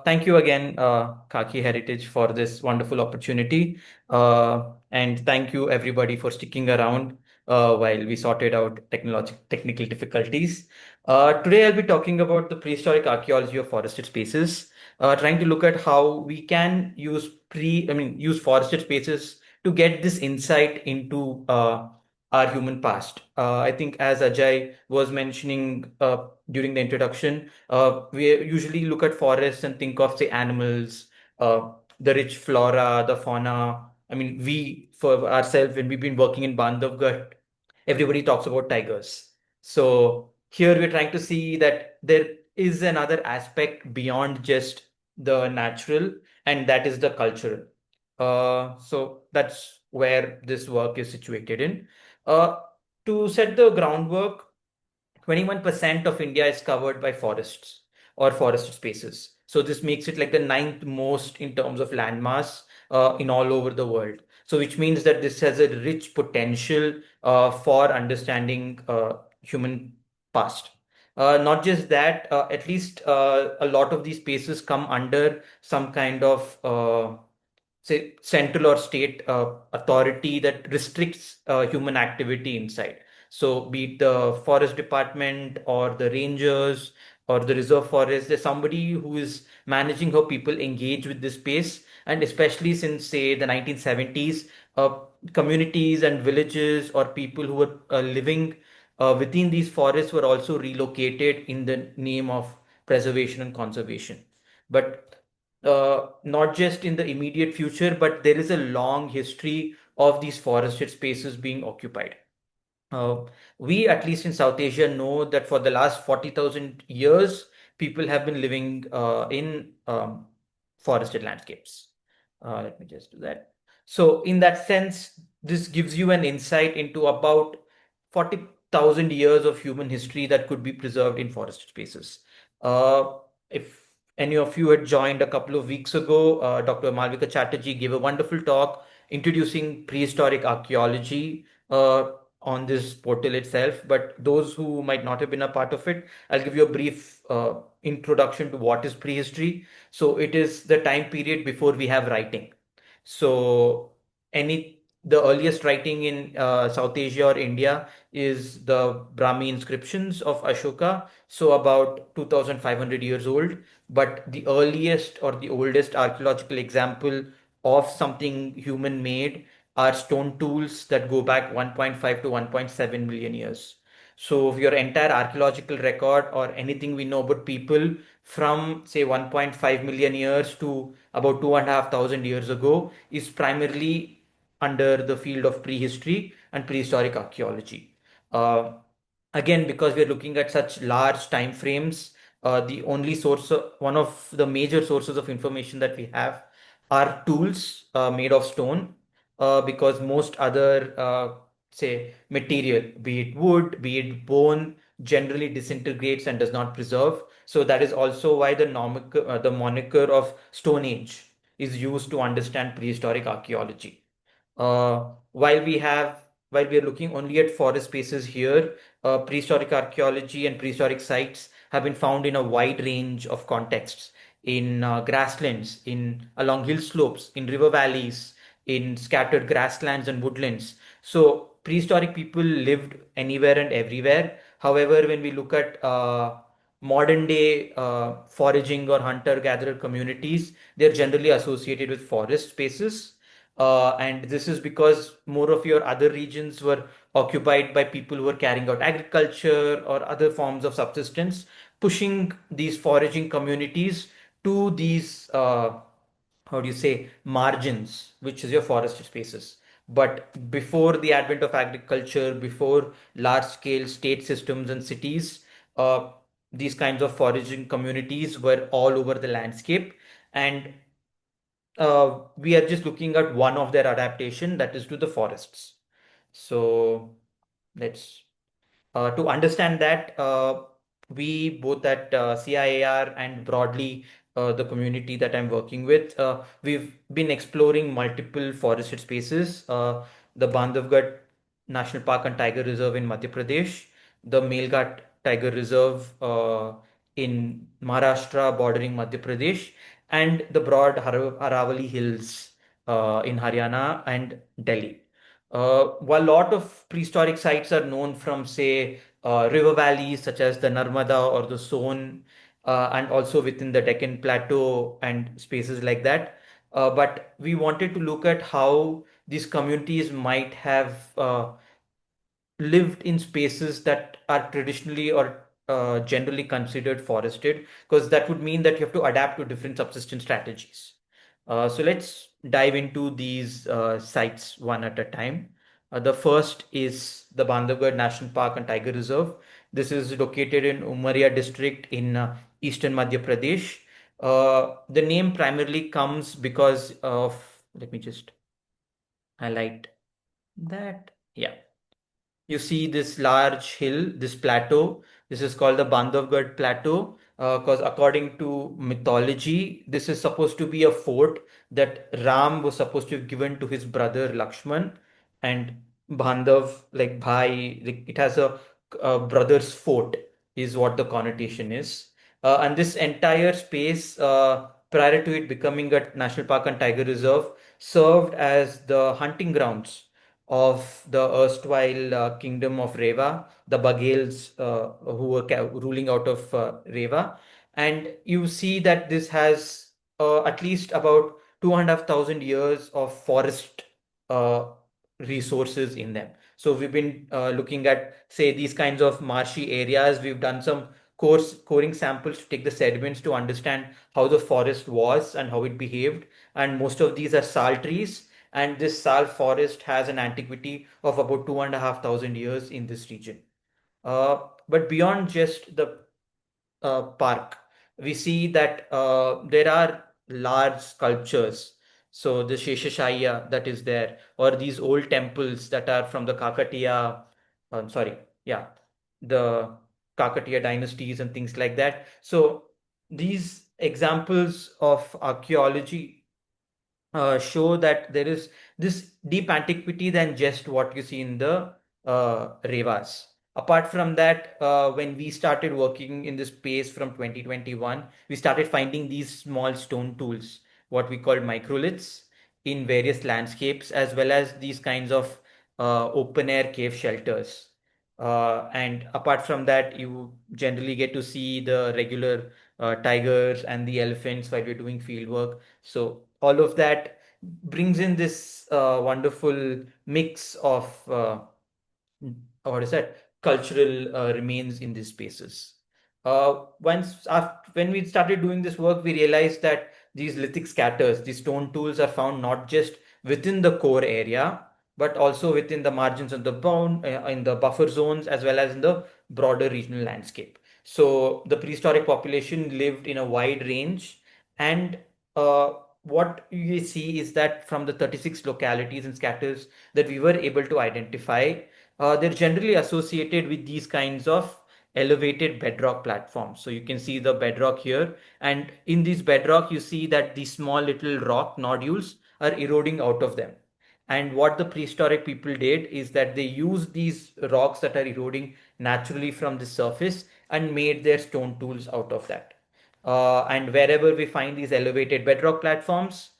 Thank you again, Khaki Heritage, for this wonderful opportunity. And thank you, everybody, for sticking around while we sorted out technical difficulties. Today, I'll be talking about the prehistoric archaeology of forested spaces, trying to look at how we can use forested spaces to get this insight into our human past. I think, as Ajay was mentioning during the introduction, we usually look at forests and think of, say, animals, the rich flora, the fauna. I mean, we, for ourselves, when we've been working in Bandhavgarh, everybody talks about tigers. So here we're trying to see that there is another aspect beyond just the natural, and that is the cultural. So that's where this work is situated in. Uh, to set the groundwork, 21% of India is covered by forests or forest spaces. So this makes it like the ninth most in terms of landmass in all over the world. So which means that this has a rich potential for understanding human past. Not just that, at least a lot of these spaces come under some kind of say central or state authority that restricts human activity inside. So be it the forest department or the rangers or the reserve forest, there's somebody who is managing how people engage with this space. And especially since, say, the 1970s, communities and villages or people who were living within these forests were also relocated in the name of preservation and conservation. But not just in the immediate future, but there is a long history of these forested spaces being occupied. Uh, we, at least in South Asia, know that for the last 40,000 years, people have been living in forested landscapes. Let me just do that. So, in that sense, this gives you an insight into about 40,000 years of human history that could be preserved in forested spaces. If any of you had joined a couple of weeks ago, Dr. Malvika Chatterjee gave a wonderful talk introducing prehistoric archaeology on this portal itself. But those who might not have been a part of it, I'll give you a brief introduction to what is prehistory. So it is the time period before we have writing. So the earliest writing in South Asia or India is the Brahmi inscriptions of Ashoka, so about 2,500 years old. But the earliest or the oldest archaeological example of something human made are stone tools that go back 1.5 to 1.7 million years. So your entire archaeological record or anything we know about people from, say, 1.5 million years to about 2,500 years ago is primarily under the field of prehistory and prehistoric archaeology. Uh, Again, because we're looking at such large time frames, the only source, one of the major sources of information that we have are tools made of stone, because most other, say, material, be it wood, be it bone, generally disintegrates and does not preserve. So that is also why the moniker of Stone Age is used to understand prehistoric archaeology. While we are looking only at forest spaces here, prehistoric archaeology and prehistoric sites have been found in a wide range of contexts, in grasslands, in along hill slopes, in river valleys, in scattered grasslands and woodlands. So prehistoric people lived anywhere and everywhere. However, when we look at modern day foraging or hunter gatherer communities, they're generally associated with forest spaces. And this is because more of your other regions were occupied by people who were carrying out agriculture or other forms of subsistence, pushing these foraging communities to these, how do you say, margins, which is your forested spaces. But before the advent of agriculture, before large scale state systems and cities, uh, these kinds of foraging communities were all over the landscape. And we are just looking at one of their adaptation, that is to the forests. So let's to understand that, we both at CIAR and broadly the community that I'm working with, we've been exploring multiple forested spaces. The Bandhavgarh National Park and Tiger Reserve in Madhya Pradesh, the Melghat Tiger Reserve in Maharashtra bordering Madhya Pradesh, and the broad Aravali Hills in Haryana and Delhi. While a lot of prehistoric sites are known from, say, river valleys such as the Narmada or the Son, and also within the Deccan Plateau and spaces like that. But we wanted to look at how these communities might have lived in spaces that are traditionally or generally considered forested, because that would mean that you have to adapt to different subsistence strategies. So let's dive into these sites one at a time. The first is the Bandhavgarh National Park and Tiger Reserve. This is located in Umaria district in eastern Madhya Pradesh. The name primarily comes because of, let me just highlight that. Yeah, you see this large hill, this plateau. This is called the Bandhavgarh Plateau, because according to mythology, this is supposed to be a fort that Ram was supposed to have given to his brother Lakshman, and Bandhav, like Bhai, like it has a brother's fort, is what the connotation is. And this entire space, prior to it becoming a national park and tiger reserve, served as the hunting grounds of the erstwhile kingdom of Reva, the Baghels who were ruling out of Reva. And you see that this has at least about 2,500 years of forest uh, resources in them. So we've been looking at, say, these kinds of marshy areas. We've done some coring samples to take the sediments to understand how the forest was and how it behaved. And most of these are sal trees, and this sal forest has an antiquity of about 2,500 years in this region. But beyond just the park, we see that there are large sculptures. So the Sheshashaya that is there, or these old temples that are from the Kakatiya, sorry, yeah, the Kakatiya dynasties and things like that. So these examples of archaeology show that there is this deep antiquity than just what you see in the Revas. Apart from that, when we started working in this space from 2021, we started finding these small stone tools, what we call microliths, in various landscapes, as well as these kinds of open air cave shelters. And apart from that, you generally get to see the regular tigers and the elephants while you're doing field work. So all of that brings in this wonderful mix of what is that, cultural remains in these spaces. When we started doing this work, we realized that these lithic scatters, these stone tools, are found not just within the core area, but also within the margins of the bound, in the buffer zones, as well as in the broader regional landscape. So the prehistoric population lived in a wide range, and uh, what you see is that from the 36 localities and scatters that we were able to identify, they're generally associated with these kinds of elevated bedrock platforms. So you can see the bedrock here, and in this bedrock, you see that these small little rock nodules are eroding out of them. And what the prehistoric people did is that they used these rocks that are eroding naturally from the surface and made their stone tools out of that. And wherever we find these elevated bedrock platforms,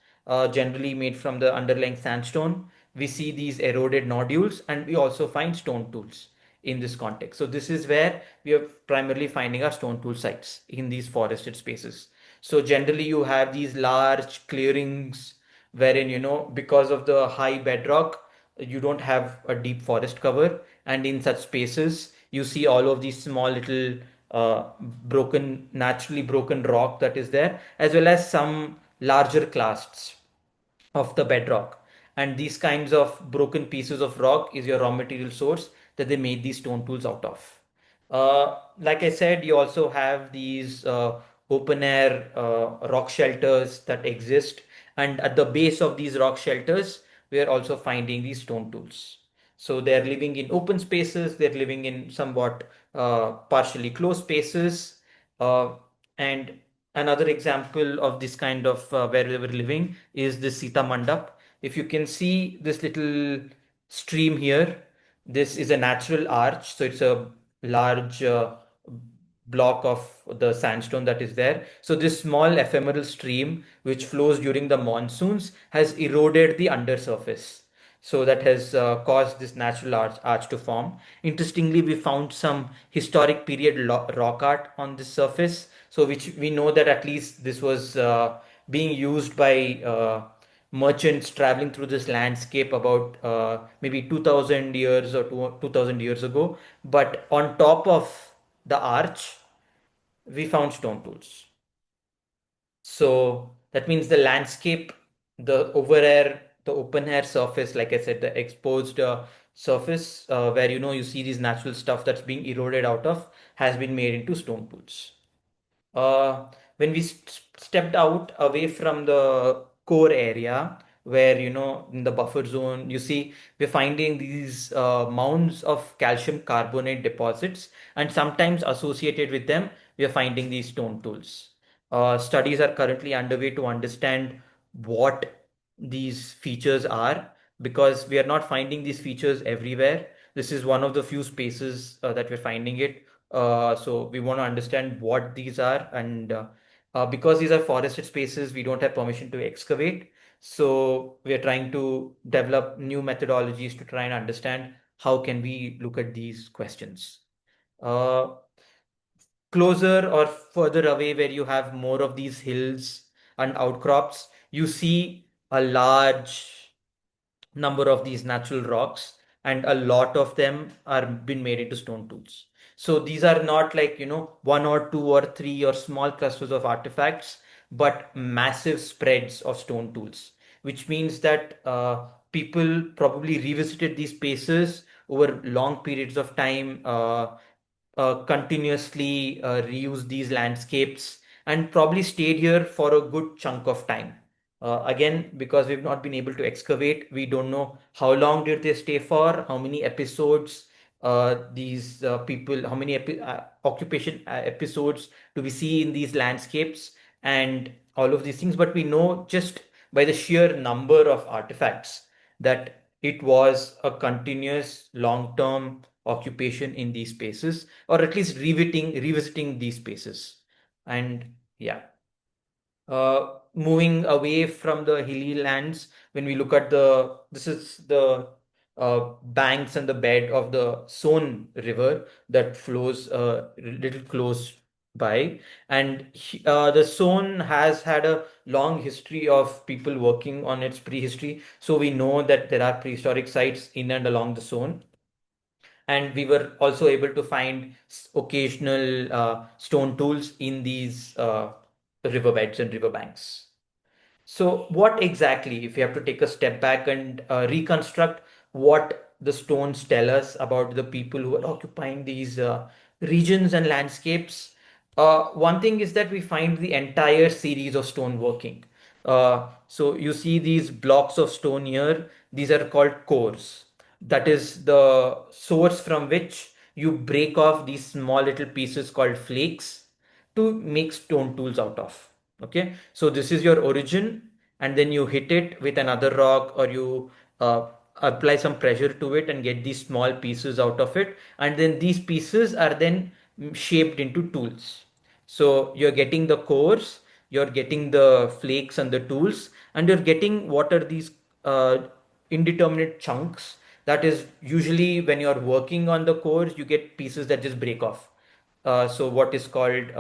generally made from the underlying sandstone, we see these eroded nodules, and we also find stone tools in this context. So this is where we are primarily finding our stone tool sites in these forested spaces. So generally you have these large clearings wherein, because of the high bedrock, you don't have a deep forest cover. And in such spaces, you see all of these small little naturally broken rock that is there, as well as some larger clasts of the bedrock. And these kinds of broken pieces of rock is your raw material source that they made these stone tools out of. Like I said, you also have these open air rock shelters that exist. And at the base of these rock shelters, we are also finding these stone tools. So they're living in open spaces, they're living in somewhat partially closed spaces. Uh, and another example of this kind of where they were living is the Sita Mandap. If you can see this little stream here, this is a natural arch. So it's a large block of the sandstone that is there. So this small ephemeral stream which flows during the monsoons has eroded the undersurface. So that has caused this natural arch to form. Interestingly, we found some historic period rock art on this surface. So which we know that at least this was being used by merchants traveling through this landscape about maybe 2000 years or 2000 years ago. But on top of the arch, we found stone tools. So that means the landscape, the over air, the open air surface, like I said, the exposed surface where you see these natural stuff that's being eroded out of has been made into stone tools. uh, when we stepped out away from the core area where in the buffer zone, you see we're finding these mounds of calcium carbonate deposits, and sometimes associated with them we are finding these stone tools. Studies are currently underway to understand what these features are, because we are not finding these features everywhere. This is one of the few spaces that we're finding it. So we want to understand what these are, and because these are forested spaces, we don't have permission to excavate. So we are trying to develop new methodologies to try and understand how can we look at these questions. Uh, Closer or further away, where you have more of these hills and outcrops, you see a large number of these natural rocks, and a lot of them are been made into stone tools. So these are not like one or two or three or small clusters of artifacts, but massive spreads of stone tools, which means that people probably revisited these spaces over long periods of time, continuously reuse these landscapes, and probably stayed here for a good chunk of time. Again, because we've not been able to excavate, we don't know how long did they stay for, how many episodes these people, how many occupation episodes do we see in these landscapes, and all of these things. But we know just by the sheer number of artifacts that it was a continuous long-term occupation in these spaces, or at least revisiting these spaces. And yeah, moving away from the hilly lands, when we look at this is the banks and the bed of the Son River that flows a little close by. And the Son has had a long history of people working on its prehistory. So we know that there are prehistoric sites in and along the Son, and we were also able to find occasional stone tools in these riverbeds and riverbanks. So, what exactly, if you have to take a step back and reconstruct what the stones tell us about the people who are occupying these regions and landscapes? One thing is that we find the entire series of stoneworking. So, you see these blocks of stone here, these are called cores. That is the source from which you break off these small little pieces called flakes to make stone tools out of. Okay, so this is your origin, and then you hit it with another rock, or you uh, apply some pressure to it and get these small pieces out of it, and then these pieces are then shaped into tools. So you're getting the cores, you're getting the flakes and the tools, and you're getting what are these indeterminate chunks. That is usually when you're working on the cores, you get pieces that just break off. So what is called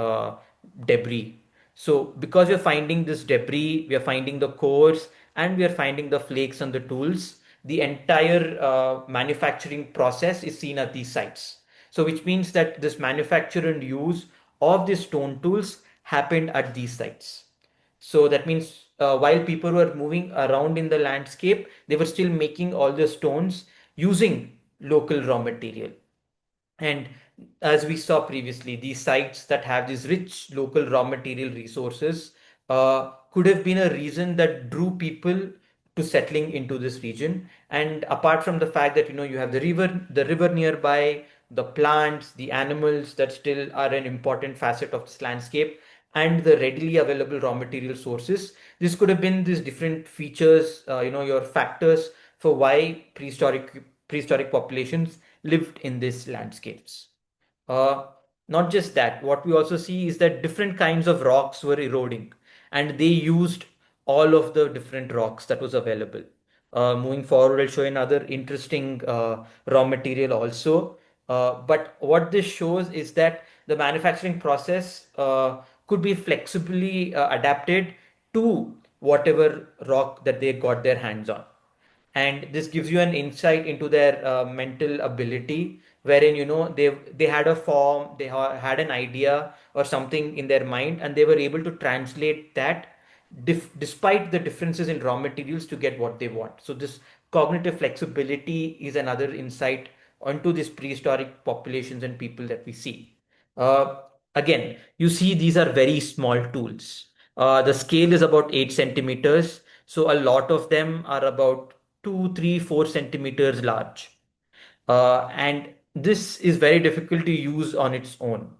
debris. So because we're finding this debris, we are finding the cores, and we are finding the flakes and the tools. The entire manufacturing process is seen at these sites. So which means that this manufacture and use of these stone tools happened at these sites. So that means while people were moving around in the landscape, they were still making all the stones using local raw material. And as we saw previously, these sites that have these rich local raw material resources could have been a reason that drew people to settling into this region. And apart from the fact that you have the river nearby, the plants, the animals that still are an important facet of this landscape, and the readily available raw material sources, this could have been these different features, your factors for why prehistoric populations lived in these landscapes. Uh, Not just that, what we also see is that different kinds of rocks were eroding, and they used all of the different rocks that was available. Moving forward, I'll show you another interesting raw material also. But what this shows is that the manufacturing process could be flexibly adapted to whatever rock that they got their hands on. And this gives you an insight into their mental ability, wherein they had a form, had an idea or something in their mind, and they were able to translate that despite the differences in raw materials to get what they want. So this cognitive flexibility is another insight onto these prehistoric populations and people that we see. uh, Again, you see these are very small tools. The scale is about 8 centimeters, so a lot of them are about 2, 3, 4 centimeters large. And this is very difficult to use on its own.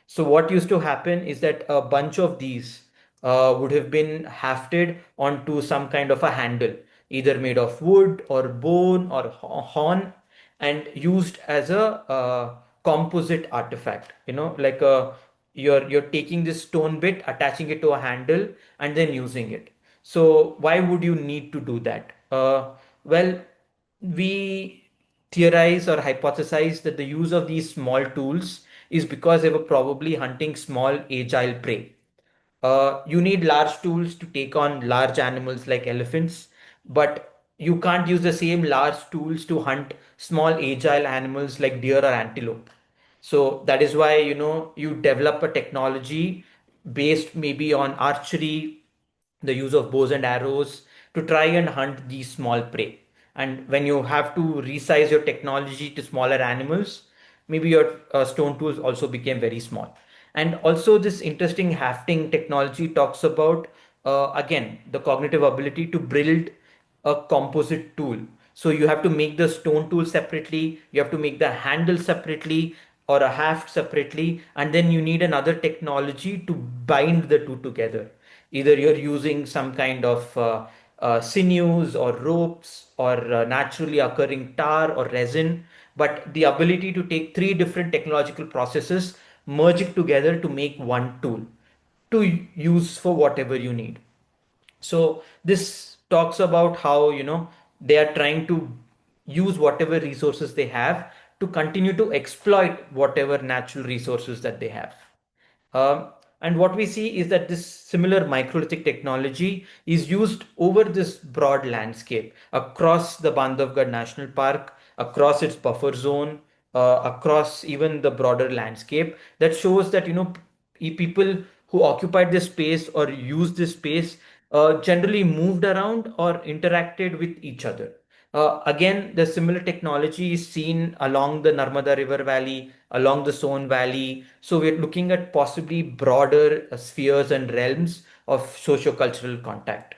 So what used to happen is that a bunch of these would have been hafted onto some kind of a handle, either made of wood or bone or horn, and used as a composite artifact. Like you're taking this stone bit, attaching it to a handle, and then using it. So why would you need to do that? Well, we theorize or hypothesize that the use of these small tools is because they were probably hunting small agile prey. You need large tools to take on large animals like elephants, but you can't use the same large tools to hunt small agile animals like deer or antelope. So that is why, you develop a technology based maybe on archery, the use of bows and arrows to try and hunt these small prey. And when you have to resize your technology to smaller animals, maybe your stone tools also became very small. And also, this interesting hafting technology talks about, again, the cognitive ability to build a composite tool. So you have to make the stone tool separately, you have to make the handle separately or a haft separately, and then you need another technology to bind the two together. Either you're using some kind of sinews or ropes or naturally occurring tar or resin, but the ability to take three different technological processes, merge it together to make one tool to use for whatever you need. So this talks about how, they are trying to use whatever resources they have to continue to exploit whatever natural resources that they have. And what we see is that this similar microlithic technology is used over this broad landscape across the Bandhavgarh National Park, across its buffer zone, across even the broader landscape. That shows that, people who occupied this space or used this space generally moved around or interacted with each other. Again, the similar technology is seen along the Narmada River Valley, along the Son Valley. So we're looking at possibly broader spheres and realms of socio-cultural contact.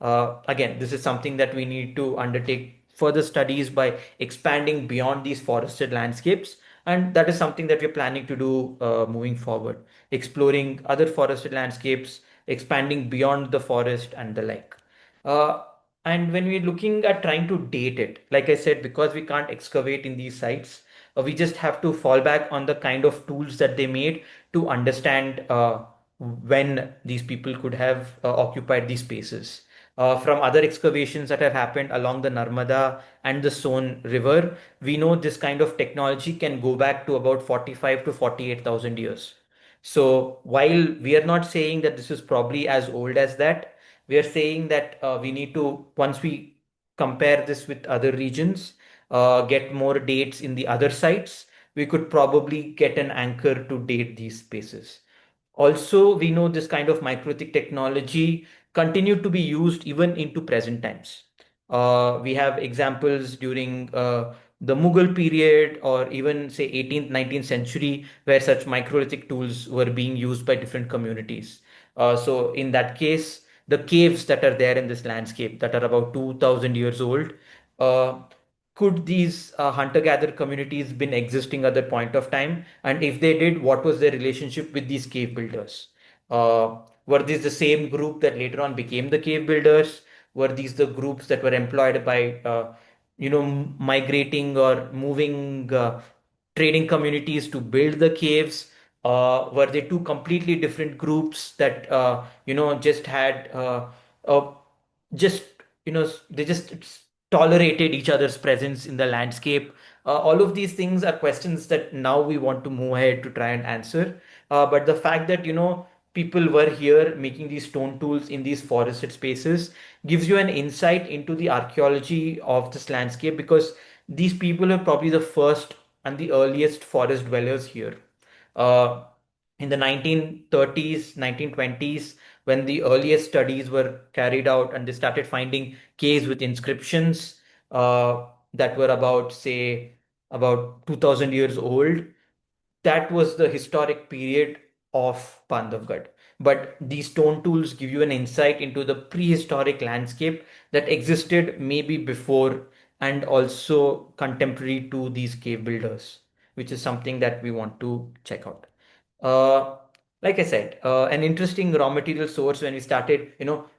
Again, this is something that we need to undertake further studies by expanding beyond these forested landscapes. And that is something that we're planning to do moving forward, exploring other forested landscapes, expanding beyond the forest and the like. Uh, and when we're looking at trying to date it, like I said, because we can't excavate in these sites, we just have to fall back on the kind of tools that they made to understand when these people could have occupied these spaces. From other excavations that have happened along the Narmada and the Son River, we know this kind of technology can go back to about 45 to 48,000 years. So while we are not saying that this is probably as old as that, we are saying that we need to, once we compare this with other regions, get more dates in the other sites, we could probably get an anchor to date these spaces. Also, we know this kind of microlithic technology continued to be used even into present times. We have examples during the Mughal period or even say 18th, 19th century where such microlithic tools were being used by different communities. So in that case, the caves that are there in this landscape that are about 2000 years old, uh, could these hunter-gatherer communities been existing at that point of time? And if they did, what was their relationship with these cave builders? Were these the same group that later on became the cave builders? Were these the groups that were employed by, migrating or moving trading communities to build the caves? Were they two completely different groups that just had uh, just they just tolerated each other's presence in the landscape? All of these things are questions that now we want to move ahead to try and answer. But the fact that people were here making these stone tools in these forested spaces gives you an insight into the archaeology of this landscape, because these people are probably the first and the earliest forest dwellers here. Uh, in the 1930s, 1920s, when the earliest studies were carried out and they started finding caves with inscriptions that were about, say, about 2000 years old, that was the historic period of Bandhavgarh. But these stone tools give you an insight into the prehistoric landscape that existed maybe before and also contemporary to these cave builders, which is something that we want to check out. Uh, like I said, an interesting raw material source when we started,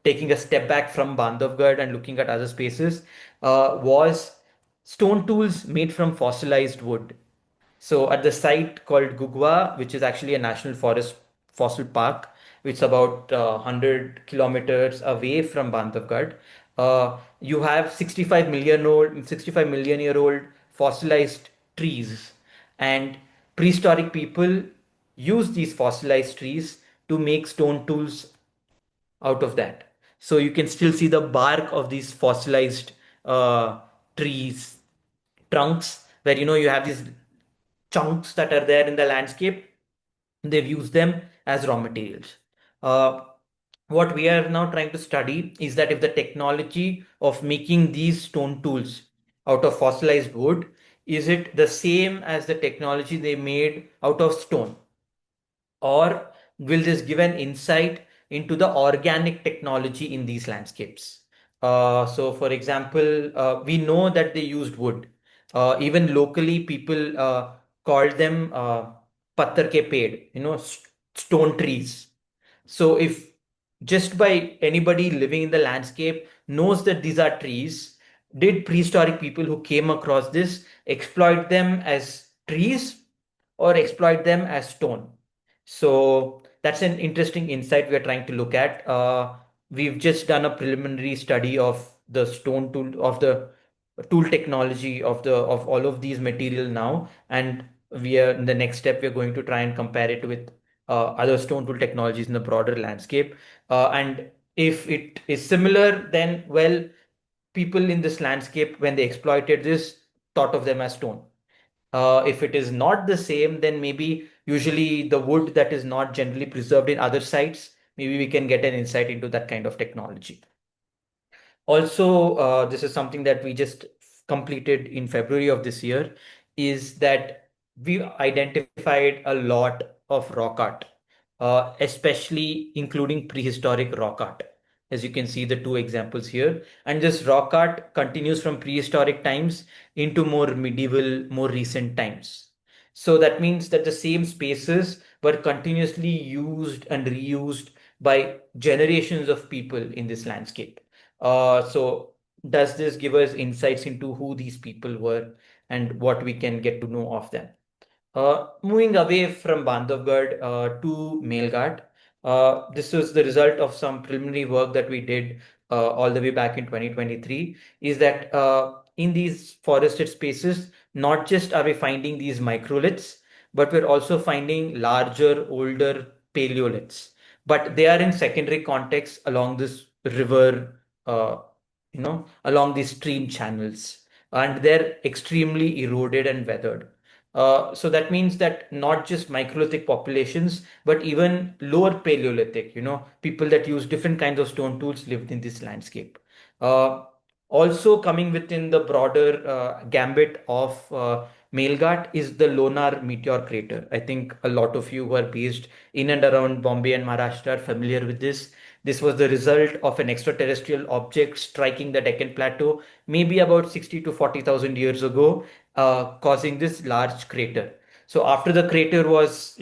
taking a step back from Bandhavgarh and looking at other spaces, was stone tools made from fossilized wood. So at the site called Gugwa, which is actually a national forest fossil park, which is about 100 kilometers away from Bandhavgarh, you have 65 million year old fossilized trees, and prehistoric people use these fossilized trees to make stone tools out of that. So you can still see the bark of these fossilized uh, trees trunks, where you have these chunks that are there in the landscape. They've used them as raw materials. Uh, what we are now trying to study is that if the technology of making these stone tools out of fossilized wood, is it the same as the technology they made out of stone? Or will this give an insight into the organic technology in these landscapes? So, for example, we know that they used wood. Even locally, people called them patthar ke ped, stone trees. So, if just by anybody living in the landscape knows that these are trees, did prehistoric people who came across this exploit them as trees or exploit them as stone? So that's an interesting insight we are trying to look at. We've just done a preliminary study of the stone tool, of the tool technology of all of these material now, and we are in the next step. We're going to try and compare it with other stone tool technologies in the broader landscape. And if it is similar, then well, people in this landscape, when they exploited this, thought of them as stone. If it is not the same, then maybe usually the wood that is not generally preserved in other sites, maybe we can get an insight into that kind of technology. Also, this is something that we just completed in February of this year, is that we identified a lot of rock art, especially including prehistoric rock art. As you can see, the two examples here. And this rock art continues from prehistoric times into more medieval, more recent times. So that means that the same spaces were continuously used and reused by generations of people in this landscape. So does this give us insights into who these people were and what we can get to know of them? Moving away from Bandhavgarh to Melghat, this was the result of some preliminary work that we did all the way back in 2023, is that in these forested spaces, not just are we finding these microliths, but we're also finding larger, older paleoliths. But they are in secondary context along this river, along these stream channels, and they're extremely eroded and weathered. So that means that not just microlithic populations, but even lower Paleolithic, people that use different kinds of stone tools lived in this landscape. Uh, Also coming within the broader gambit of Melghat is the Lonar meteor crater. I think a lot of you who are based in and around Bombay and Maharashtra are familiar with this. This was the result of an extraterrestrial object striking the Deccan Plateau maybe about 60 to 40,000 years ago, causing this large crater. So after the crater was,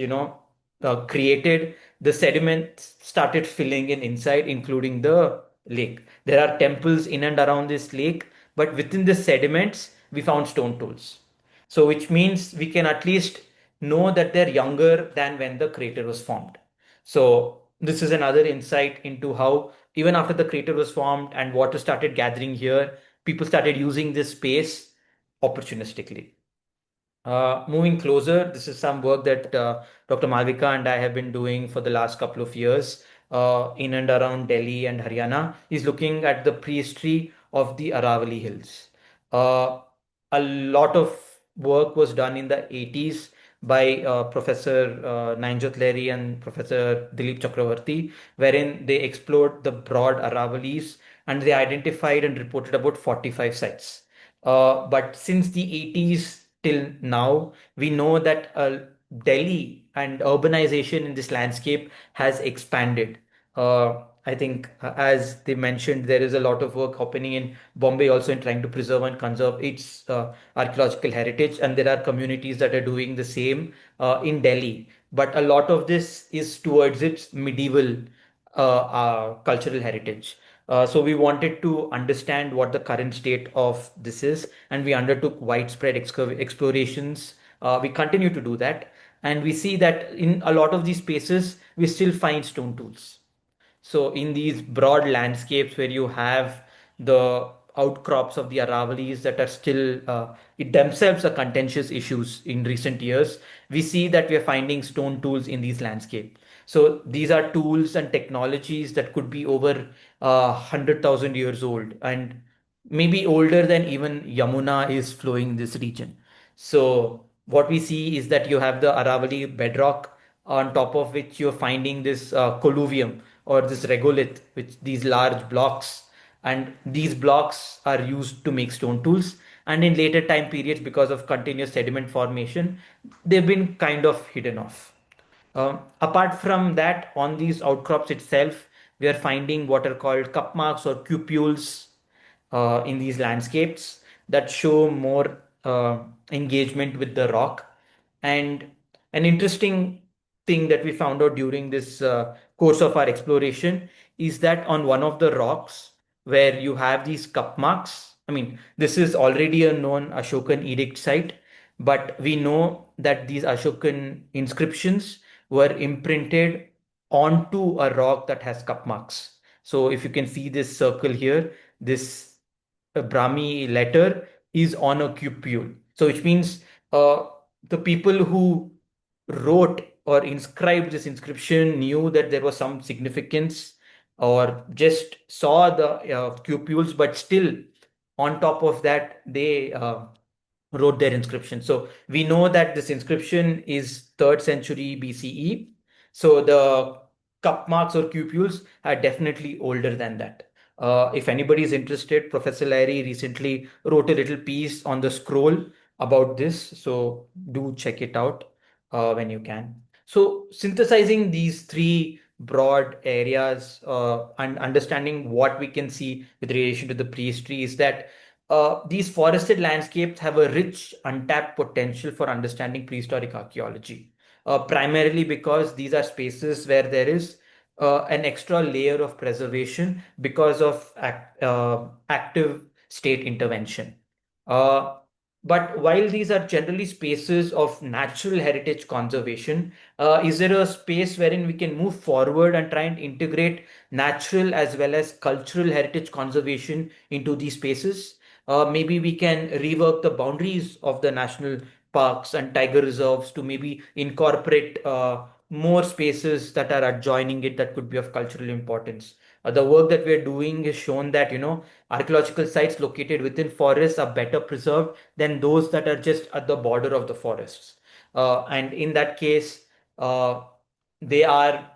created, the sediment started filling in inside, including the lake. There are temples in and around this lake, but within the sediments, we found stone tools. So which means we can at least know that they're younger than when the crater was formed. So this is another insight into how even after the crater was formed and water started gathering here, people started using this space opportunistically. Moving closer, this is some work that Dr. Malvika and I have been doing for the last couple of years in and around Delhi and Haryana. Is looking at the prehistory of the Aravali Hills. Uh, a lot of work was done in the 80s by Professor Nainjot Leri and Professor Dilip Chakravarti, wherein they explored the broad Aravalis and they identified and reported about 45 sites. But since the 80s till now, we know that Delhi and urbanization in this landscape has expanded. I think, as they mentioned, there is a lot of work happening in Bombay also in trying to preserve and conserve its archaeological heritage, and there are communities that are doing the same in Delhi. But a lot of this is towards its medieval cultural heritage. So we wanted to understand what the current state of this is, and we undertook widespread explorations. We continue to do that, and we see that in a lot of these spaces, we still find stone tools. So in these broad landscapes where you have the outcrops of the Aravalis that are still it themselves are contentious issues in recent years, we see that we are finding stone tools in these landscapes. So these are tools and technologies that could be over 100,000 years old and maybe older than even Yamuna is flowing in this region. So what we see is that you have the Aravali bedrock on top of which you're finding this colluvium or this regolith, which these large blocks, and these blocks are used to make stone tools. And in later time periods, because of continuous sediment formation, they've been kind of hidden off. Apart from that, on these outcrops itself, we are finding what are called cup marks or cupules in these landscapes that show more engagement with the rock. And an interesting thing that we found out during this course of our exploration is that on one of the rocks where you have these cup marks, I mean, this is already a known Ashokan edict site, but we know that these Ashokan inscriptions were imprinted onto a rock that has cup marks. So if you can see this circle here, this Brahmi letter is on a cupule. So which means uh, the people who wrote or inscribed this inscription knew that there was some significance or just saw the cupules, but still on top of that, they wrote their inscription. So we know that this inscription is 3rd century BCE. So the cup marks or cupules are definitely older than that. If anybody is interested, Professor Larry recently wrote a little piece on the scroll about this. So do check it out when you can. So synthesizing these three broad areas and understanding what we can see with relation to the prehistory is that these forested landscapes have a rich, untapped potential for understanding prehistoric archaeology, primarily because these are spaces where there is an extra layer of preservation because of active state intervention. Uh, but while these are generally spaces of natural heritage conservation, is there a space wherein we can move forward and try and integrate natural as well as cultural heritage conservation into these spaces? Maybe we can rework the boundaries of the national parks and tiger reserves to maybe incorporate more spaces that are adjoining it that could be of cultural importance. The work that we are doing has shown that, archaeological sites located within forests are better preserved than those that are just at the border of the forests. And in that case, uh, they are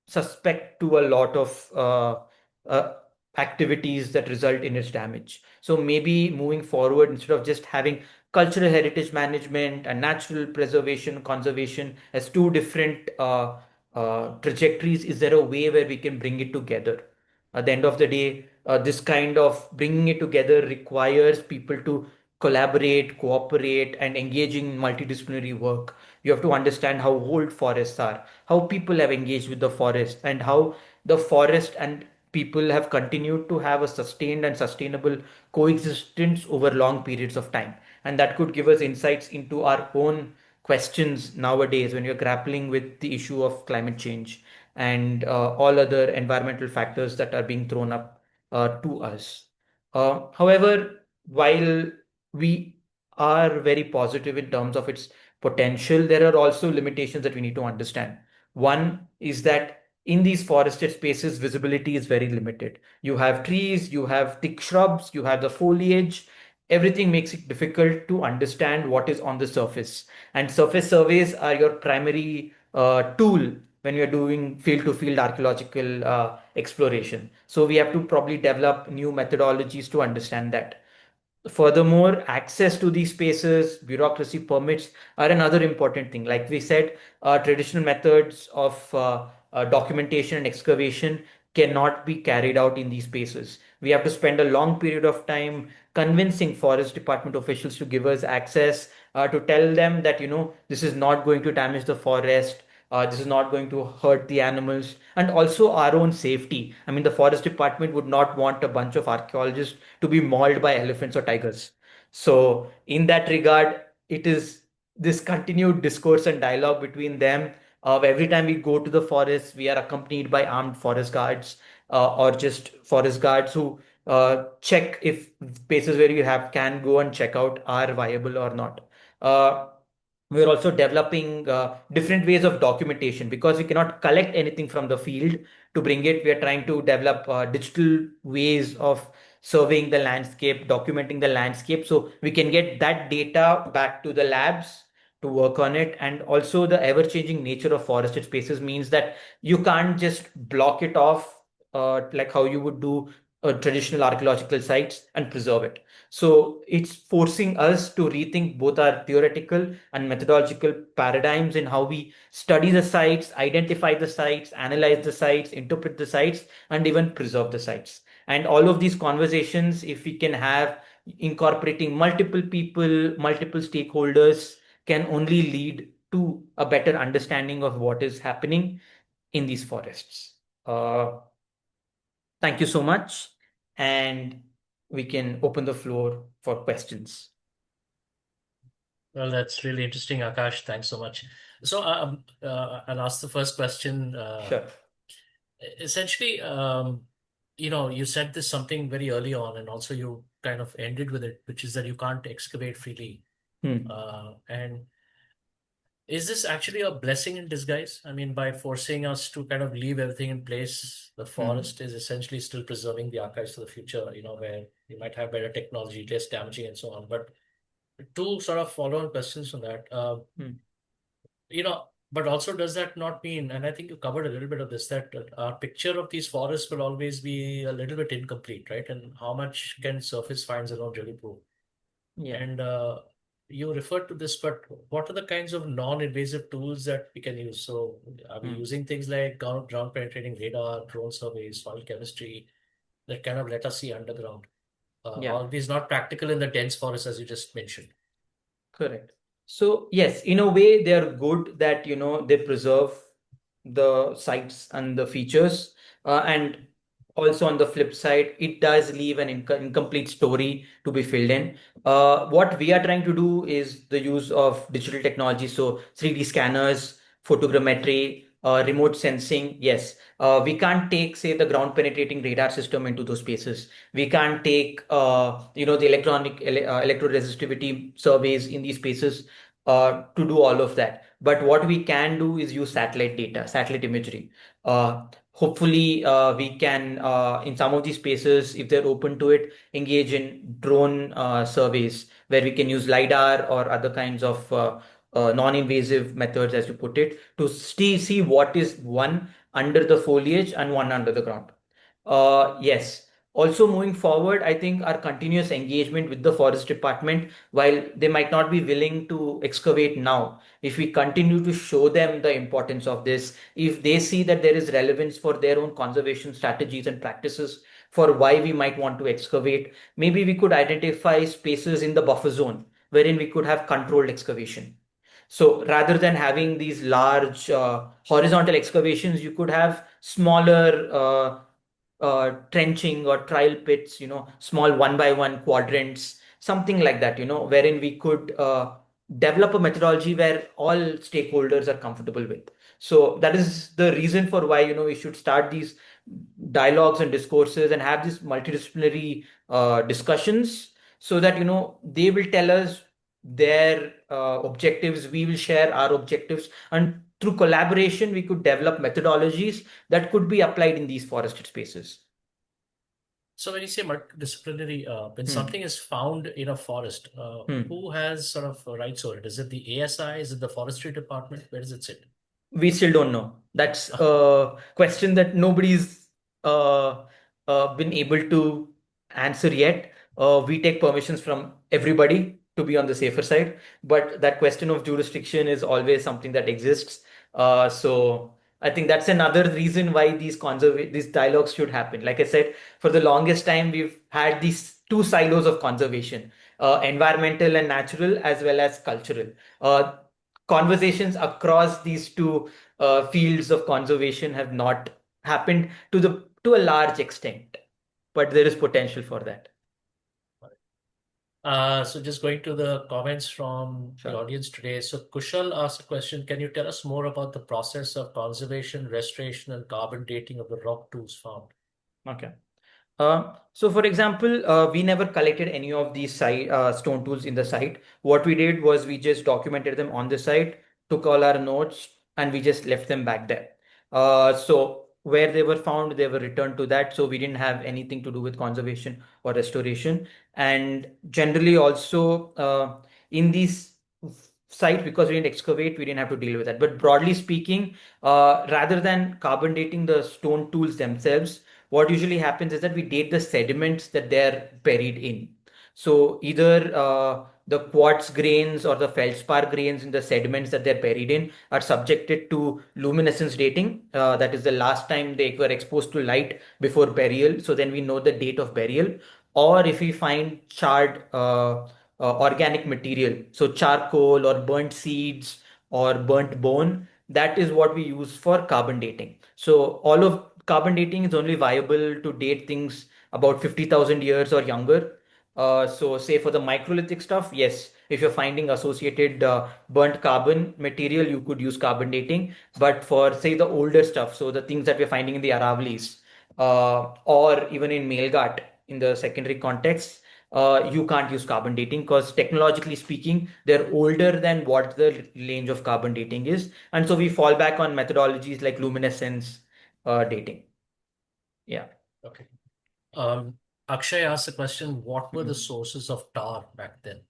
suspect to a lot of activities that result in its damage. So maybe moving forward, instead of just having cultural heritage management and natural preservation, conservation as two different trajectories, is there a way where we can bring it together? At the end of the day, this kind of bringing it together requires people to collaborate, cooperate, and engage in multidisciplinary work. You have to understand how old forests are, how people have engaged with the forest, and how the forest and people have continued to have a sustained and sustainable coexistence over long periods of time. And that could give us insights into our own questions nowadays when you're grappling with the issue of climate change and all other environmental factors that are being thrown up to us. However, while we are very positive in terms of its potential, there are also limitations that we need to understand. One is that in these forested spaces, visibility is very limited. You have trees, you have thick shrubs, you have the foliage. Everything makes it difficult to understand what is on the surface. And surface surveys are your primary tool when you're doing field to field archaeological exploration. So we have to probably develop new methodologies to understand that. Furthermore, access to these spaces, bureaucracy permits are another important thing. Like we said, traditional methods of documentation and excavation cannot be carried out in these spaces. We have to spend a long period of time convincing forest department officials to give us access, to tell them that, this is not going to damage the forest, this is not going to hurt the animals, and also our own safety. I mean, the forest department would not want a bunch of archaeologists to be mauled by elephants or tigers. So, in that regard, it is this continued discourse and dialogue between them. Every time we go to the forest, we are accompanied by armed forest guards or just forest guards who check if places where you have can go and check out are viable or not. Uh, we're also developing different ways of documentation because we cannot collect anything from the field to bring it. We are trying to develop digital ways of surveying the landscape, documenting the landscape, so we can get that data back to the labs to work on it. And also, the ever changing nature of forested spaces means that you can't just block it off like how you would do traditional archaeological sites and preserve it. So it's forcing us to rethink both our theoretical and methodological paradigms in how we study the sites, identify the sites, analyze the sites, interpret the sites, and even preserve the sites. And all of these conversations, if we can have incorporating multiple people, multiple stakeholders, can only lead to a better understanding of what is happening in these forests. Uh, Thank you so much. And we can open the floor for questions. Well, that's really interesting, Akash. Thanks so much. So I'll ask the first question. Sure. Essentially, you said this something very early on, and also you kind of ended with it, which is that you can't excavate freely. Hmm. And is this actually a blessing in disguise? I mean, by forcing us to kind of leave everything in place, the Hmm. forest is essentially still preserving the archives for the future, where you might have better technology, less damaging, and so on. But two sort of follow-on questions on that. Hmm. But also does that not mean, and I think you covered a little bit of this, that our picture of these forests will always be a little bit incomplete, right? And how much can surface finds alone really prove? Yeah. And you referred to this, but what are the kinds of non-invasive tools that we can use? So are we Hmm. using things like ground penetrating radar, drone surveys, soil chemistry that kind of let us see underground? Yeah. All these not practical in the dense forest, as you just mentioned. Correct. So yes, in a way, they are good that they preserve the sites and the features, and also on the flip side, it does leave an incomplete story to be filled in. What we are trying to do is the use of digital technology, so 3D scanners, photogrammetry, remote sensing. Yes, we can't take, say, the ground penetrating radar system into those spaces. We can't take the electro resistivity surveys in these spaces to do all of that. But what we can do is use satellite data, satellite imagery. Hopefully we can, in some of these spaces, if they're open to it, engage in drone surveys where we can use lidar or other kinds of non-invasive methods, as you put it, to see what is one under the foliage and one under the ground. Yes. Also, moving forward, I think our continuous engagement with the forest department, while they might not be willing to excavate now, if we continue to show them the importance of this, if they see that there is relevance for their own conservation strategies and practices for why we might want to excavate, maybe we could identify spaces in the buffer zone wherein we could have controlled excavation. So rather than having these large horizontal excavations, you could have smaller trenching or trial pits, small one by one quadrants, something like that, wherein we could develop a methodology where all stakeholders are comfortable with. So that is the reason for why, we should start these dialogues and discourses and have these multidisciplinary discussions, so that, they will tell us their objectives, we will share our objectives, and through collaboration, we could develop methodologies that could be applied in these forested spaces. So when you say multidisciplinary, when Hmm. something is found in a forest, Hmm. who has sort of rights over it? Is it the ASI? Is it the forestry department? Where does it sit? We still don't know. That's a question that nobody's uh, been able to answer yet. We take permissions from everybody to be on the safer side, but that question of jurisdiction is always something that exists. So I think that's another reason why these dialogues should happen. Like I said, for the longest time, we've had these two silos of conservation, environmental and natural, as well as cultural. Conversations across these two fields of conservation have not happened to a large extent, but there is potential for that. So just going to the comments from the Sure. audience today. So Kushal asked a question, can you tell us more about the process of conservation, restoration, and carbon dating of the rock tools found? Okay. So, for example, we never collected any of these stone tools in the site. What we did was we just documented them on the site, took all our notes, and we just left them back there. So, where they were found, they were returned to that. So, we didn't have anything to do with conservation or restoration. And generally, also in these sites, because we didn't excavate, we didn't have to deal with that. But broadly speaking, rather than carbon dating the stone tools themselves, what usually happens is that we date the sediments that they're buried in. So either the quartz grains or the feldspar grains in the sediments that they're buried in are subjected to luminescence dating. That is the last time they were exposed to light before burial. So then we know the date of burial. Or if we find charred organic material, so charcoal or burnt seeds or burnt bone, that is what we use for carbon dating. So all of carbon dating is only viable to date things about 50,000 years or younger. So say for the microlithic stuff, yes, if you're finding associated burnt carbon material, you could use carbon dating. But for say the older stuff, so the things that we're finding in the Aravalis or even in Melghat in the secondary context, you can't use carbon dating because technologically speaking, they're older than what the range of carbon dating is. And so we fall back on methodologies like luminescence dating. Yeah. Okay. Um, Akshay asked the question, what were the Mhm. sources of tar back then?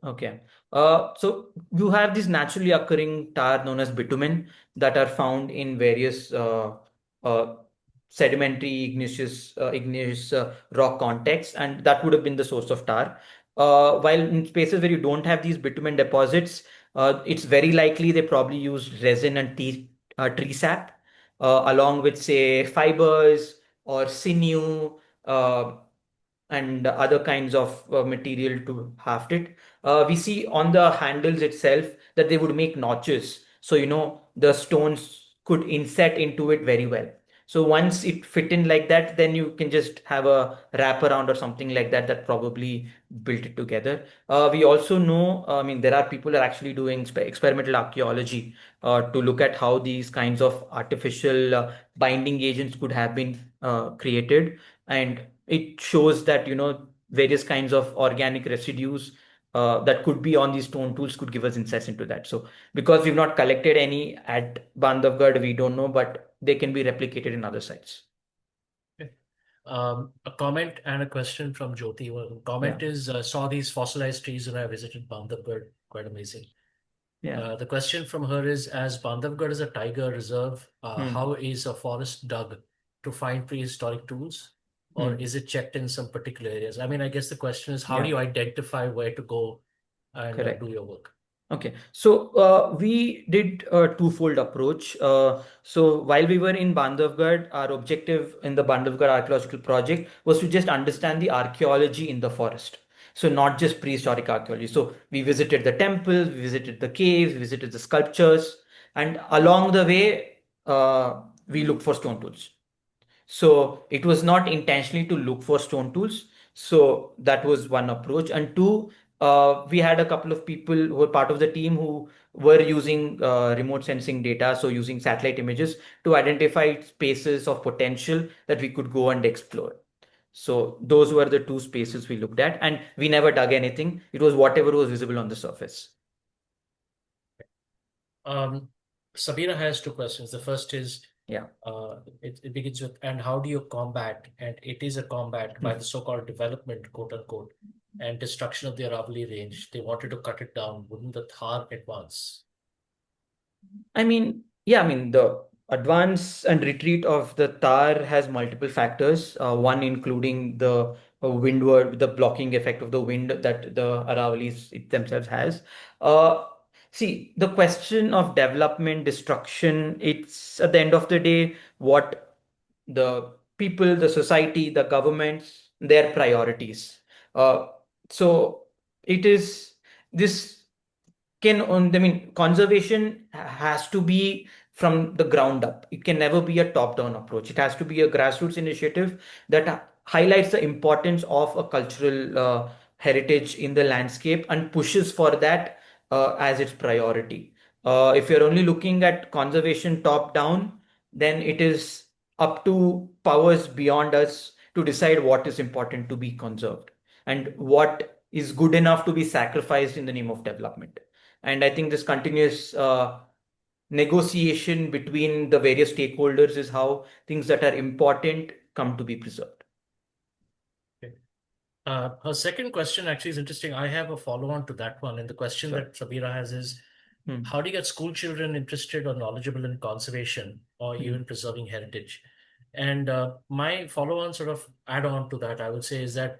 Okay. So you have this naturally occurring tar known as bitumen that are found in various uh, sedimentary igneous rock contexts, and that would have been the source of tar. While in spaces where you don't have these bitumen deposits, it's very likely they probably use resin and tree sap, along with say fibers or sinew. And other kinds of material to haft it. We see on the handles itself that they would make notches. So, the stones could inset into it very well. So once it fit in like that, then you can just have a wraparound or something like that that probably built it together. We also know, I mean, there are people that are actually doing experimental archaeology to look at how these kinds of artificial binding agents could have been created. And it shows that various kinds of organic residues that could be on these stone tools could give us insights into that. So because we've not collected any at Bandhavgarh, we don't know, but they can be replicated in other sites. Okay. A comment and a question from Jyoti. Well, Yeah, comment is, saw these fossilized trees when I visited Bandhavgarh. Quite amazing. yeah. The question from her is, as Bandhavgarh is a tiger reserve, Hmm. how is a forest dug to find prehistoric tools? Or Hmm. is it checked in some particular areas? I mean, I guess the question is, how do Yeah, you identify where to go and do correct. your work? Okay, so we did a twofold approach. So while we were in Bandhavgarh, our objective in the Bandhavgarh archaeological project was to just understand the archaeology in the forest. So not just prehistoric archaeology. So we visited the temples, we visited the caves, we visited the sculptures, and along the way, we looked for stone tools. So it was not intentionally to look for stone tools. So that was one approach. And two, we had a couple of people who were part of the team who were using remote sensing data, so using satellite images to identify spaces of potential that we could go and explore. So those were the two spaces we looked at, and we never dug anything. It was whatever was visible on the surface. Um, Sabira has two questions. The first is, Yeah. it begins with, and how do you combat, and it is a combat by Hmm. the so-called development, quote unquote, and destruction of the Aravali range. They wanted to cut it down. Wouldn't the Thar advance? I mean, yeah, I mean, the advance and retreat of the Tar has multiple factors, one including the windward, the blocking effect of the wind that the Aravalis it themselves has. Uh, See, the question of development, destruction, it's at the end of the day what the people, the society, the governments, their priorities. Uh, so it is this I mean, conservation has to be from the ground up. It can never be a top-down approach. It has to be a grassroots initiative that highlights the importance of a cultural heritage in the landscape and pushes for that as its priority. If you're only looking at conservation top-down, then it is up to powers beyond us to decide what is important to be conserved and what is good enough to be sacrificed in the name of development. And I think this continuous negotiation between the various stakeholders is how things that are important come to be preserved. Her second question actually is interesting. I have a follow-on to that one. And the question Sure. that Sabira has is, Hmm. how do you get school children interested or knowledgeable in conservation or Hmm. even preserving heritage? And my follow-on sort of add-on to that, I would say, is that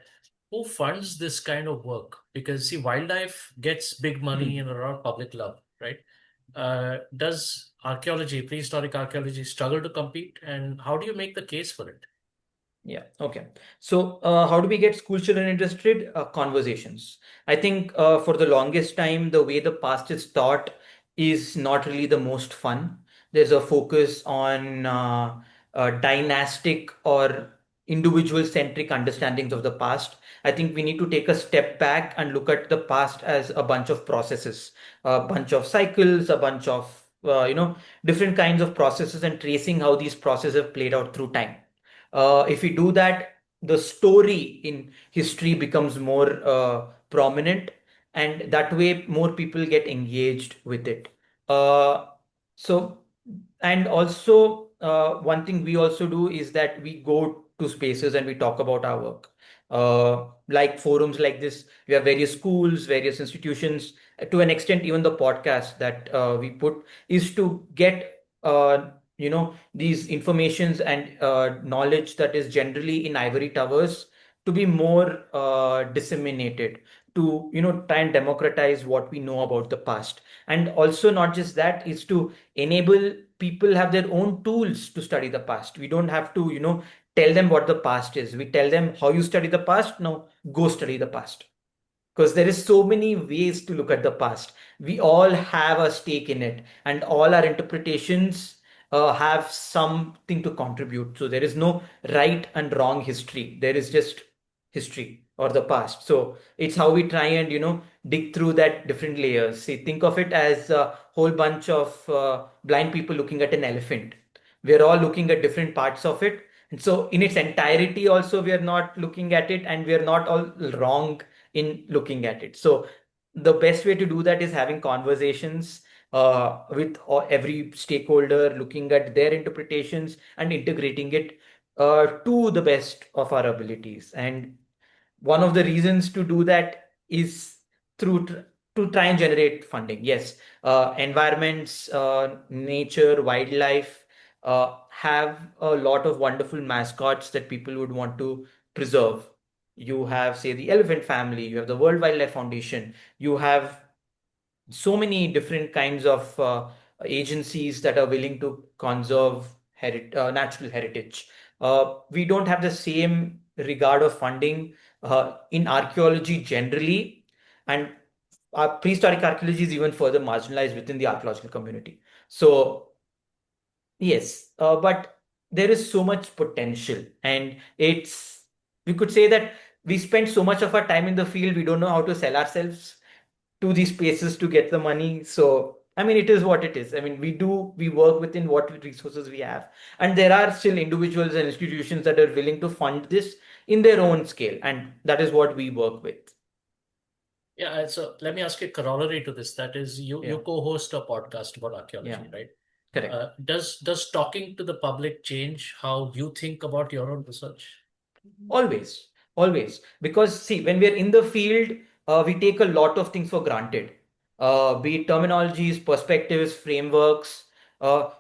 who funds this kind of work? Because see, wildlife gets big money Hmm. and a lot of public love, right? Does archaeology, prehistoric archaeology, struggle to compete? And how do you make the case for it? Yeah. Okay. So, how do we get school children interested? Conversations. I think for the longest time, the way the past is taught is not really the most fun. There's a focus on dynastic or individual centric understandings of the past. I think we need to take a step back and look at the past as a bunch of processes, a bunch of cycles, a bunch of different kinds of processes, and tracing how these processes have played out through time. If we do that, the story in history becomes more prominent, and that way more people get engaged with it. Uh, so, and also, one thing we also do is that we go to spaces and we talk about our work. Like forums like this, we have various schools, various institutions, to an extent, even the podcast that we put is to get these informations and knowledge that is generally in ivory towers to be more disseminated, to try and democratize what we know about the past. And also, not just that, is to enable people have their own tools to study the past. We don't have to tell them what the past is. We tell them how you study the past. Now go study the past, because there is so many ways to look at the past. We all have a stake in it, and all our interpretations have something to contribute. So there is no right and wrong history. There is just history or the past. So it's how we try and dig through that different layers. See, think of it as a whole bunch of blind people looking at an elephant. We're all looking at different parts of it, and so in its entirety also we are not looking at it, and we are not all wrong in looking at it. So the best way to do that is having conversations with every stakeholder, looking at their interpretations and integrating it to the best of our abilities. And one of the reasons to do that is to try and generate funding. Yes, environments, nature, wildlife have a lot of wonderful mascots that people would want to preserve. You have, say, the elephant family, you have the World Wildlife Foundation, you have so many different kinds of agencies that are willing to conserve natural heritage. We don't have the same regard of funding in archaeology generally, and prehistoric archaeology is even further marginalized within the archaeological community. So yes, but there is so much potential, and we could say that we spend so much of our time in the field, we don't know how to sell ourselves to these spaces to get the money. So, I mean, it is what it is. I mean, we work within what resources we have. And there are still individuals and institutions that are willing to fund this in their own scale. And that is what we work with. Yeah, so let me ask you a corollary to this. That is, Yeah. you co-host a podcast about Yeah. archaeology, right? Correct. Does talking to the public change how you think about your own research? Always, always. Because see, when we're in the field, we take a lot of things for granted. Be it terminologies, perspectives, frameworks.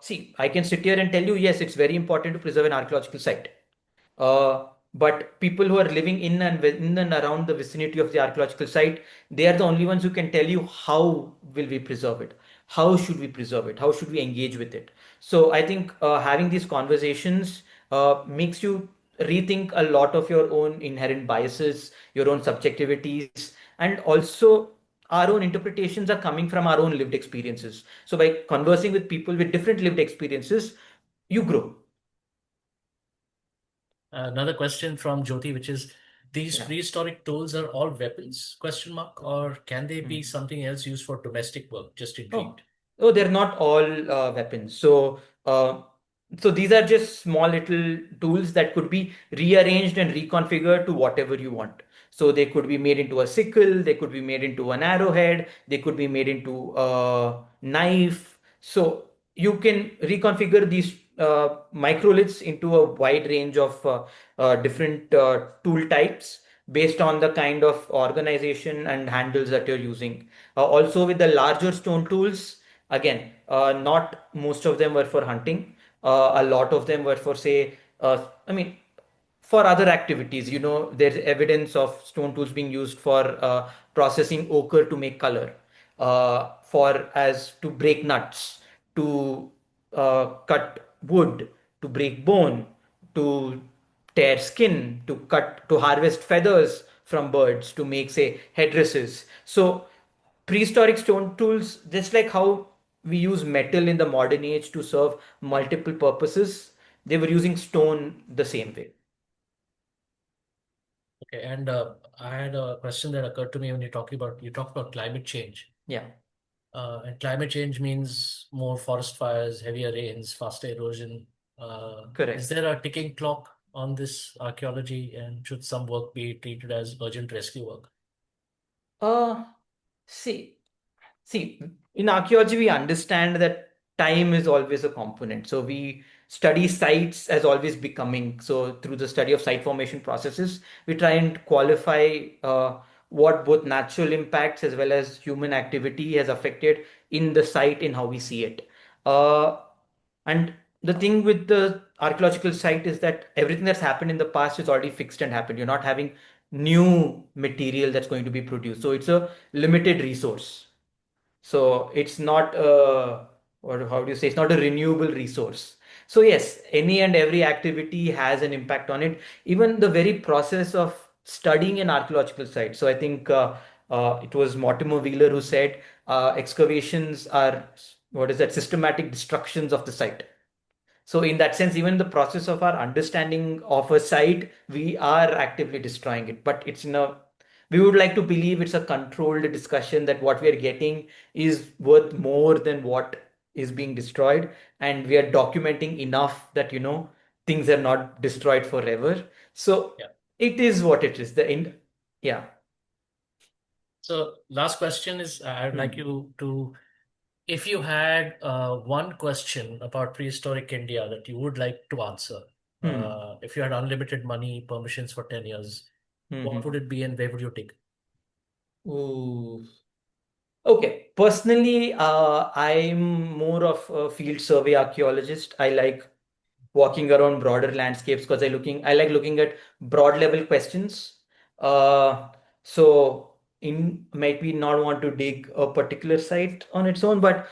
See, I can sit here and tell you, yes, it's very important to preserve an archaeological site. Uh, but people who are living in and around the vicinity of the archaeological site, they are the only ones who can tell you how will we preserve it, how should we preserve it, how should we engage with it. So I think having these conversations makes you rethink a lot of your own inherent biases, your own subjectivities, and also our own interpretations are coming from our own lived experiences. So by conversing with people with different lived experiences, you grow. Another question from Jyoti, which is, these Yeah. prehistoric tools are all weapons, question mark, or can they be Hmm. something else used for domestic work? Just Oh, intrigued. oh, they're not all weapons. So these are just small little tools that could be rearranged and reconfigured to whatever you want. So they could be made into a sickle, they could be made into an arrowhead, they could be made into a knife. So you can reconfigure these microliths into a wide range of different tool types based on the kind of organization and handles that you're using. Also, with the larger stone tools, again, not most of them were for hunting. A lot of them were for, say, I mean, for other activities. There's evidence of stone tools being used for processing ochre to make color, for as to break nuts, to cut wood, to break bone, to tear skin, to harvest feathers from birds to make, say, headdresses. So prehistoric stone tools, just like how we use metal in the modern age to serve multiple purposes, they were using stone the same way. Okay, and I had a question that occurred to me when you talked about climate change. Yeah, And climate change means more forest fires, heavier rains, faster erosion. Is correct. there a ticking clock on this archaeology, and should some work be treated as urgent rescue work? Uh, see, See, in archaeology, we understand that time is always a component. So we study sites as always becoming. So through the study of site formation processes, we try and qualify what both natural impacts as well as human activity has affected in the site in how we see it. Uh, and the thing with the archaeological site is that everything that's happened in the past is already fixed and happened. You're not having new material that's going to be produced. So it's a limited resource. So it's not what how do you say, it's not a renewable resource. So yes, any and every activity has an impact on it. Even the very process of studying an archaeological site. So I think it was Mortimer Wheeler who said excavations are what is that systematic destructions of the site. So in that sense, even the process of our understanding of a site, we are actively destroying it. But we would like to believe it's a controlled discussion that what we are getting is worth more than what is being destroyed. And we are documenting enough that, things are not destroyed forever. So Yeah. it is what it is. The end. Yeah. So last question is, I'd like Hmm. you to, if you had one question about prehistoric India that you would like to answer, Hmm. if you had unlimited money, permissions for 10 years, Hmm. what would Hmm. it be and where would you take it? Ooh. Okay, personally, I'm more of a field survey archaeologist. I like walking around broader landscapes because I like looking at broad level questions. Uh, so in might be not want to dig a particular site on its own, but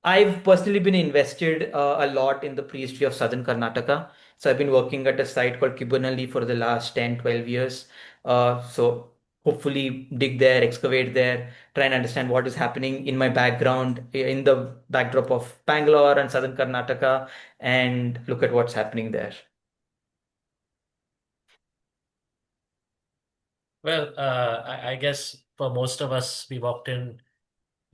I've personally been invested a lot in the prehistory of southern Karnataka. So I've been working at a site called Kibunali for the last 10, 12 years. So hopefully dig there, excavate there, try and understand what is happening in my background, in the backdrop of Bangalore and southern Karnataka, and look at what's happening there. Well, I guess for most of us, we walked in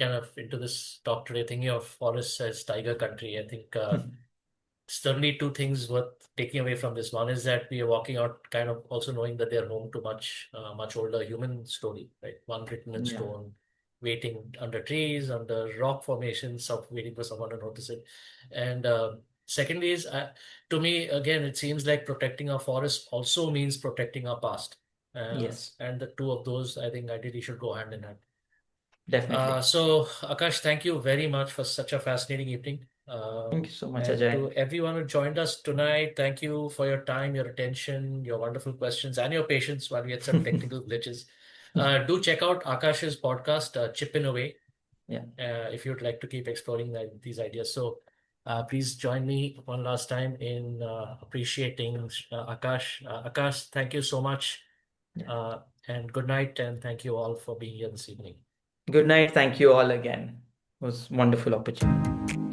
kind of into this talk today thinking of forests as tiger country. I think certainly two things worth taking away from this. One is that we are walking out kind of also knowing that they're home to much older human story, right? One written in Yeah. stone, waiting under trees, under rock formations, of waiting for someone to notice it. And secondly is, to me, again, it seems like protecting our forest also means protecting our past. Yes, And the two of those, I think, ideally should go hand in hand. definitely. So, Akash, thank you very much for such a fascinating evening. Thank you so much, And Ajay. to everyone who joined us tonight, thank you for your time, your attention, your wonderful questions, and your patience while we had some technical glitches. Do check out Akash's podcast, Chip in Away, Yeah. if you'd like to keep exploring these ideas. So, please join me one last time in appreciating Akash. Akash, thank you so much, Yeah. uh, and good night, and thank you all for being here this evening. Good night. Thank you all again. It was wonderful opportunity.